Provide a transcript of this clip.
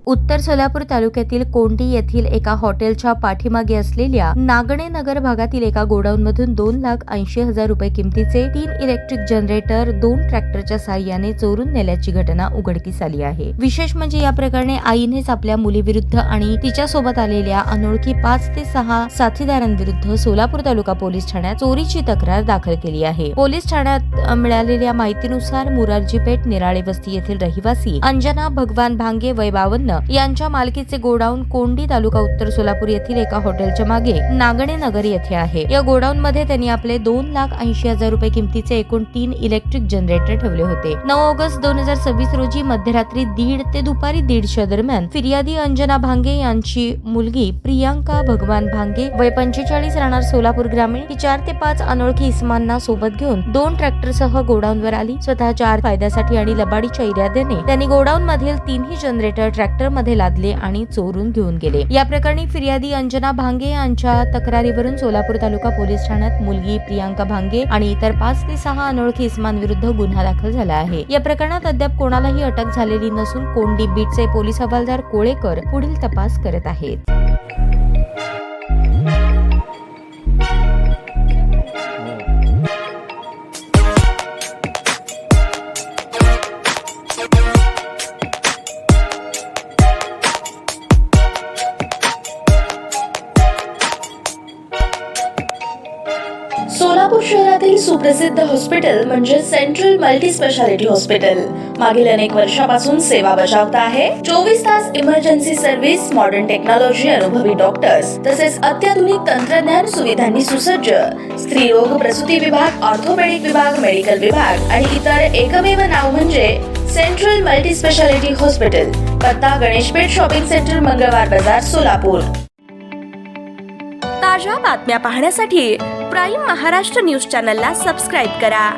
उत्तर सोलापूर तालुक्यातील कोंडी येथील एका हॉटेलच्या पाठीमागे असलेल्या नागणे नगर भागातील एका गोडाऊनमधून 2,80,000 रुपये किमतीचे 3 इलेक्ट्रिक जनरेटर 2 ट्रॅक्टरच्या साहाय्याने चोरून नेल्याची घटना उघडकीस आली आहे। विशेष म्हणजे या प्रकरणी आईनेच आपल्या मुलीविरुद्ध आणि तिच्यासोबत आलेल्या अनोळखी 5 ते 6 साथीदारांविरुद्ध सोलापूर तालुका पोलीस ठाण्यात चोरीची तक्रार दाखल केली आहे। पोलीस ठाण्यात मिळालेल्या माहितीनुसार मुरारजीपेठ निराळे वस्ती येथील रहिवासी अंजना भगवान भांगे वय 52 यांच्या मालकीचे गोडाऊन कोंडी तालुका उत्तर सोलापूर येथील एका हॉटेलच्या मागे नागणे नगर येथे आहे। या गोडाऊन मध्ये त्यांनी आपले 2,80,000 रुपये किमतीचे एकूण 3 इलेक्ट्रिक जनरेटर ठेवले होते। 9 ऑगस्ट 2026 रोजी मध्यरात्री 1:30 ते दुपारी 1:30 दरम्यान फिर्यादी अंजना भांगे यांची मुलगी प्रियांका भगवान भांगे वय 45 राहणार सोलापूर ग्रामीण ही 4 ते 5 अनोळखी इसमांना सोबत घेऊन 2 ट्रॅक्टरसह गोडाऊनवर आली। स्वतःच्या फायद्यासाठी आणि लबाडीच्या इराद्याने त्यांनी गोडाऊन मधील 3ही जनरेटर ट्रॅक्टर मध्ये लादले आणि चोरून घेऊन गेले। या प्रकरणी फिर्यादी अंजना भांगे यांच्या तक्रारीवरून सोलापूर तालुका पोलीस ठाण्यात मुलगी प्रियांका भांगे आणि इतर 5 ते 6 अनोळखी इसमांविरुद्ध गुन्हा दाखल झाला आहे। या प्रकरणात अद्याप कोणालाही अटक झालेली नसून कोंडी बीटचे पोलीस हवालदार कोळेकर पुढील तपास करत आहेत। सोलापूर शहरातील सुप्रसिद्ध हॉस्पिटल म्हणजे सेंट्रल मल्टी स्पेशालिटी हॉस्पिटल मागील अनेक वर्षापासून सेवा बजावत आहे। 24 तास इमर्जन्सी सर्व्हिस, मॉडर्न टेक्नॉलॉजी, अनुभवी डॉक्टर्स तसेच अत्याधुनिक तंत्रज्ञान सुविधांनी सुसज्ज स्त्रीरोग प्रसूती विभाग, ऑर्थोपेडिक विभाग, मेडिकल विभाग आणि इतर एकमेव नाव म्हणजे सेंट्रल मल्टी स्पेशालिटी हॉस्पिटल। पत्ता गणेशपेठ शॉपिंग सेंटर, मंगळवार बाजार, सोलापूर। ताज्या बातम्या पाहण्यासाठी प्राईम महाराष्ट्र न्यूज चॅनलला सबस्क्राईब करा।